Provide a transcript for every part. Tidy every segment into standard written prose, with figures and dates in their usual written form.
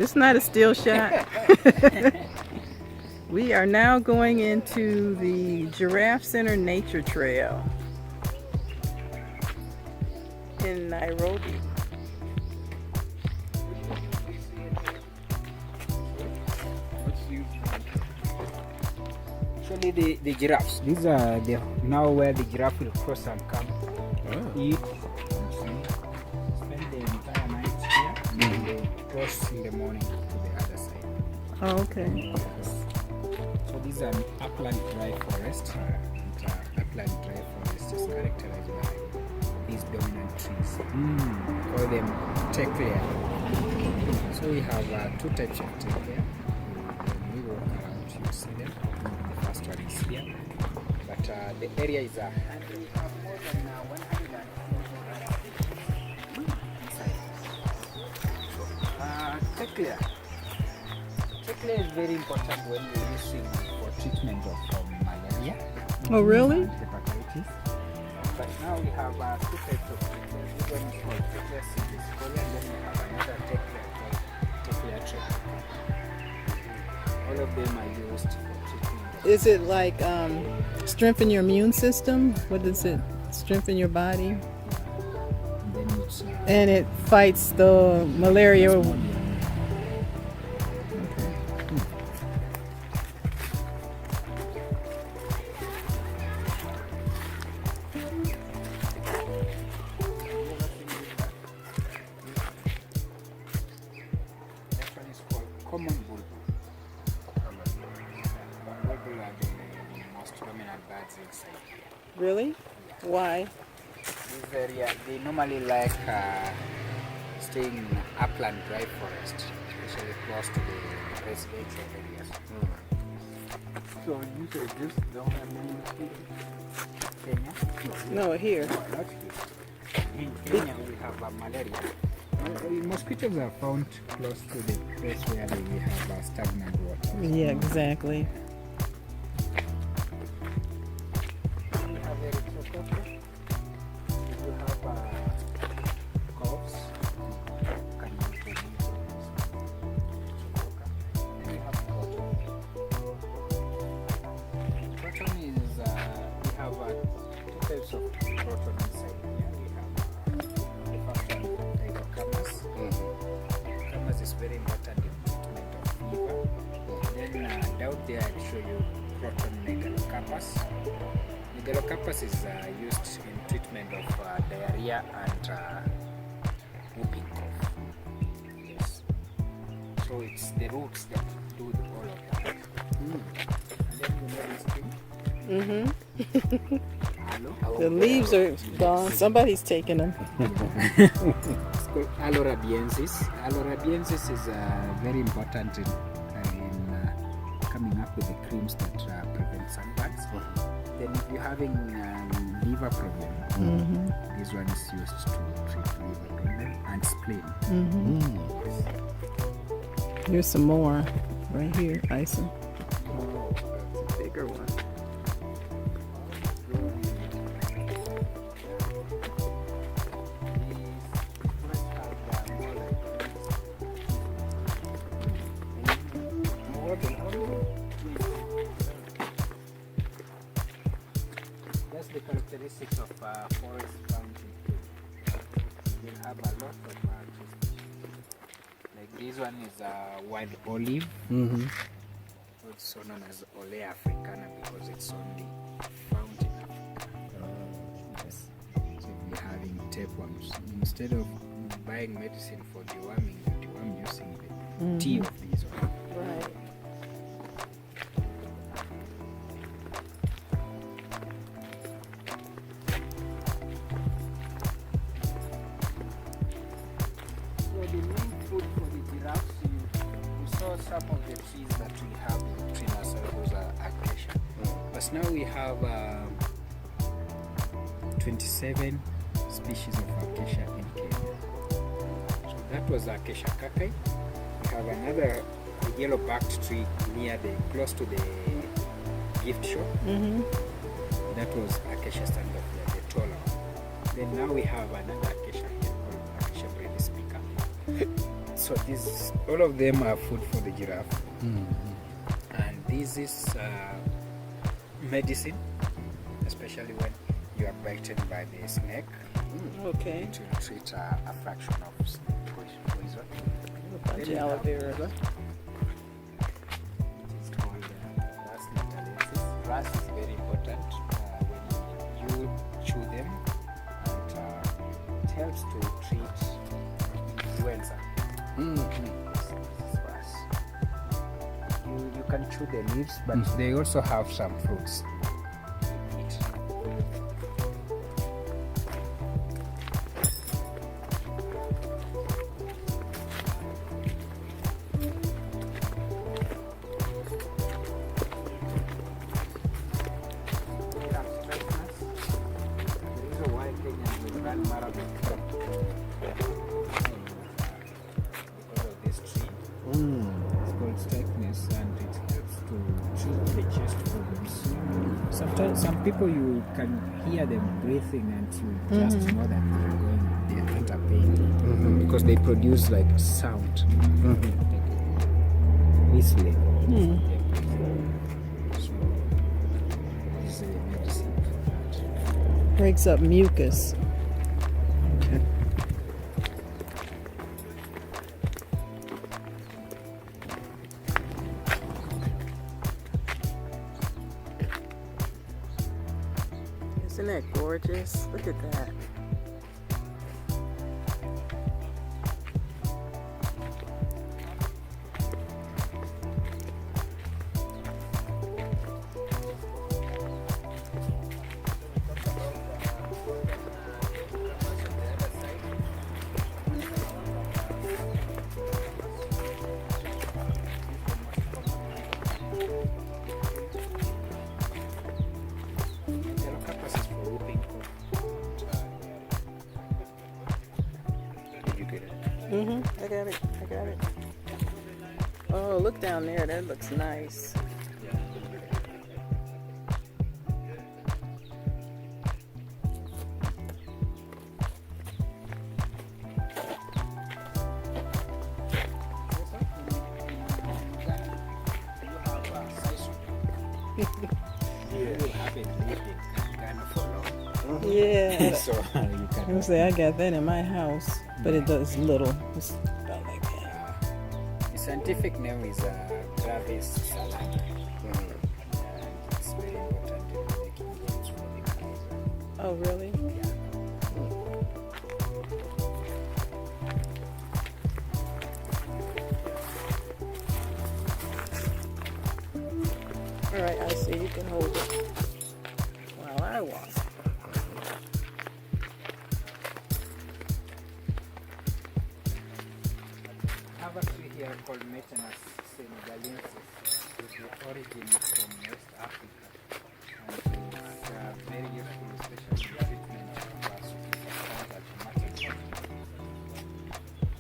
It's not a still shot. We are now going into the Giraffe Center Nature Trail in Nairobi. Actually, the giraffes. These are the now where the giraffe will cross and come eat, spend the entire night here, and they cross in the morning to the other side. Oh, okay. So these are upland dry forest. Upland dry forest is characterized by these dominant trees. We call them teklea. So we have two types of teklea. When we walk around, you see them. The first one is here, but the area is we have more than 100 teklea. Teklea is very important when we're using for treatment of malaria. Oh, really? And hepatitis. But now we have two types of teklea. This one is called teklea civifolia, and then we have another teklea called teklea tropica. All of them are used for treatment. Is it like strengthen your immune system? What does it strengthen your body? And then it's And it fights the malaria. that one is called common bulbul. Bulbul are the most dominant birds inside here. Really? Why? This area, they normally like staying in upland dry forest, especially close to the residential areas. So you say this don't have many mosquitoes? Kenya? No, here. No, not here. In Kenya we have malaria. Mosquitoes are found close to the place where we have stagnant water. Yeah, exactly. We have erythrococcus. We have coughs. Can you produce then we have cotton. Cotton is we have two types of cotton inside here. We have the first one, hydrocamas. Hydrocamas is very important in treatment of fever. Then down there I'll show you cotton megalocarpus. Megalocarpus is used in treatment of diarrhea and whooping cough. Yes. So it's the roots that do all of that. And then you know this thing. Mm-hmm. Aloe. The leaves are gone. Somebody's taking them. It's called Aloe rabiensis. Aloe rabiensis is very important in coming up with the creams that prevent sunburns. Then if you're having liver problem, this one is used to treat liver problem and spleen. Yes. Here's some more right here, Ison. Oh, that's a bigger one. That's the characteristics of forest found in Kenya. They have a lot of trees. Like this one is wild olive, also known as Olea africana because it's only found in Africa. Yes. So if you're having tapeworms, instead of buying medicine for deworming, you deworm using the tea of these ones. Right. So the main food for the giraffes, you saw some of the trees that we have between ourselves, those are acacia. But now we have 27 species of acacia in Kenya. So that was acacia kakai. We have another yellow-backed tree near close to the gift shop. That was acacia standophila, the taller one. Then now we have another acacia here called acacia brevis pica. So these, all of them are food for the giraffe. And this is medicine, especially when you are bitten by the snake. Okay. To treat a fraction of snake poison. A bunch of aloe vera. It is called grass natalensis. Grass is very important when you chew them, and it helps to treat influenza. This is grass. You can chew the leaves, but they also have some fruits. Eat. Some people, you can hear them breathing and you just know that they're under pain because they produce like sound, like whistling. So this is a medicine for that. Breaks up mucus. Isn't that gorgeous? Look at that. I got it. Oh, look down there. That looks nice. Yeah. So you can. I say I got that in my house, but it does little. It's about like that. The scientific name is Gravis salata. It's very important in making games for the cows. Oh, really? All right, I see. You can hold it while I walk. I have a tree here called Metanus senegalensis. The origin is from West Africa. And it's very useful, especially in treatment of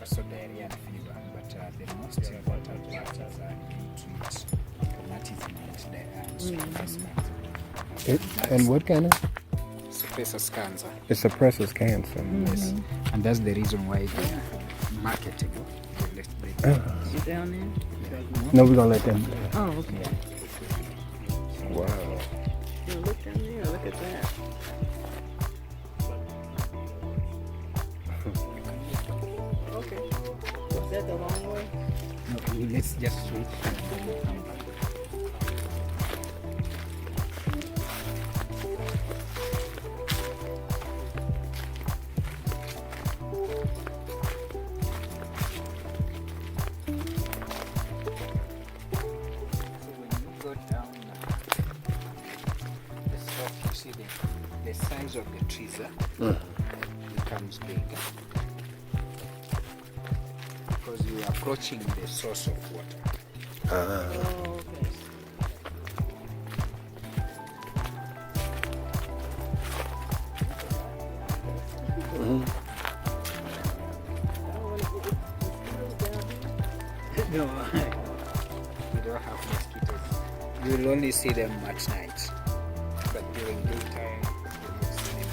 also diarrhea and fever. But the most important part is treat rheumatism and And what kind of? suppresses cancer. It suppresses cancer. Yes. And that's the reason why they are marketable. You down there? No, we're gonna let them. Oh, okay. Wow. You look down there. Look at that. Okay. Is that the long way? No, let's just switch. The size of the trees becomes bigger because you are approaching the source of water. Oh, okay. No, you don't have mosquitoes. You will only see them at night, but during daytime you will see them.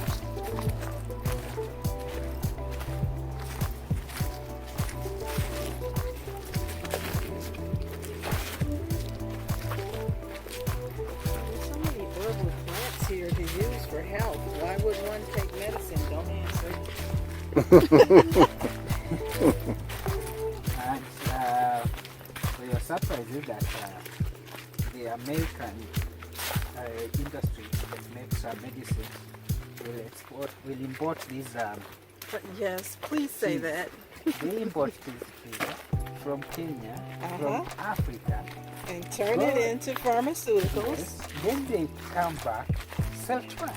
And for your surprise is that the American industry that makes medicine will import these. Yes, please say Cheese. that. They import this from Kenya, from Africa, And turn it into pharmaceuticals. yes. Then they come back, sell to us.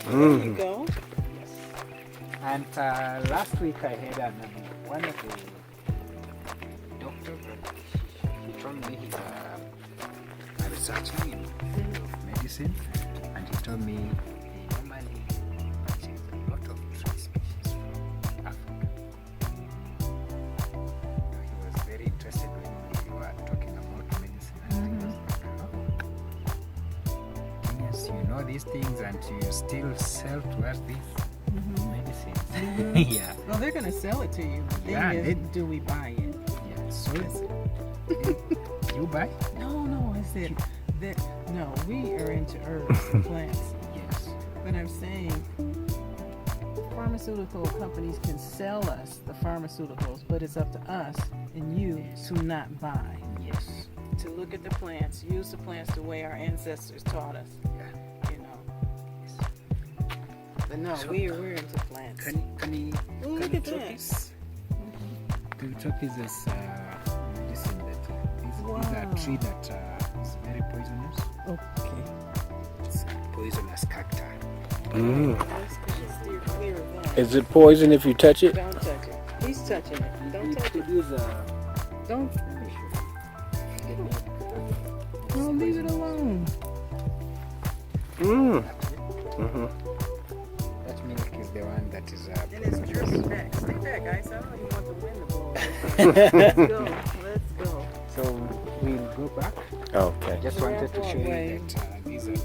There you go. Yes. And last week I had one of the doctors, he told me he's a researcher in medicine, and he told me they normally purchase a lot of tree species from Africa. He was very interested when we were talking about medicine, and he was like, oh, yes, you know these things and you still sell to us these medicines. Yeah. Well, they're going to sell it to you. The thing Yeah, is, do we buy it? Yeah. So That's it. you buy? No, I said that. No, we are into herbs and plants. Yes. But I'm saying pharmaceutical companies can sell us the pharmaceuticals, but it's up to us and you to not buy. Yes. To look at the plants, use the plants the way our ancestors taught us. Yeah. You know. But no, So, we're into plants. Can you Look can you at talk that. is this medicine that these are Wow. tree that is very poisonous. Okay. It's poisonous cacti. Let's steer clear of that. Is it poison if you touch it? Don't touch it. He's touching it. Don't It touch it. produces Don't. No, leave it alone. that milk is the one that is And it's dripping back. Stay back, guys. I don't even want the wind to blow. Let's go. Let's go. So we'll go back. Okay. Just wanted to show you Walkway. that these are.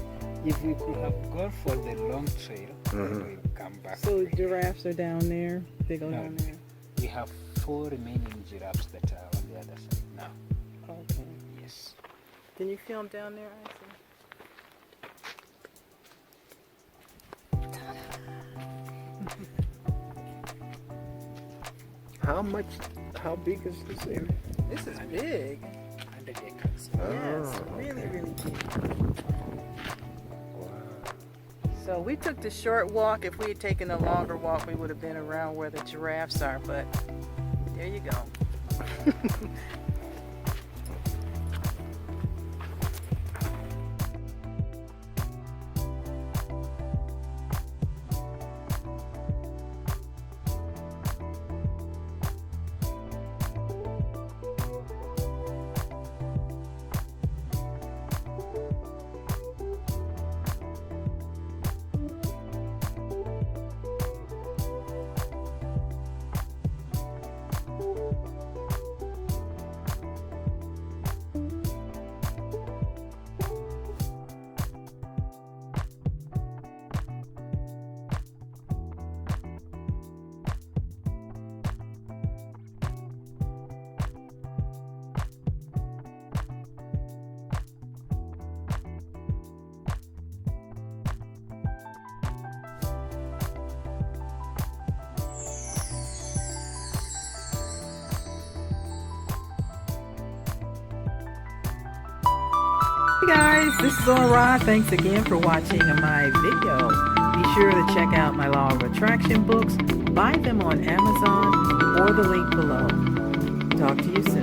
If we could have gone for the long trail, then we'll come back. So giraffes are down there. They go No. down there. We have 4 remaining giraffes that are on the other side now. Okay. Yes. Can you film down there, Isaac? How big is this area? This is big. 100 acres. Yes, really, really big. So we took the short walk. If we had taken a longer walk, we would have been around where the giraffes are, but there you go. Hey guys, this is Orah. Thanks again for watching my video. Be sure to check out my Law of Attraction books. Buy them on Amazon or the link below. Talk to you soon.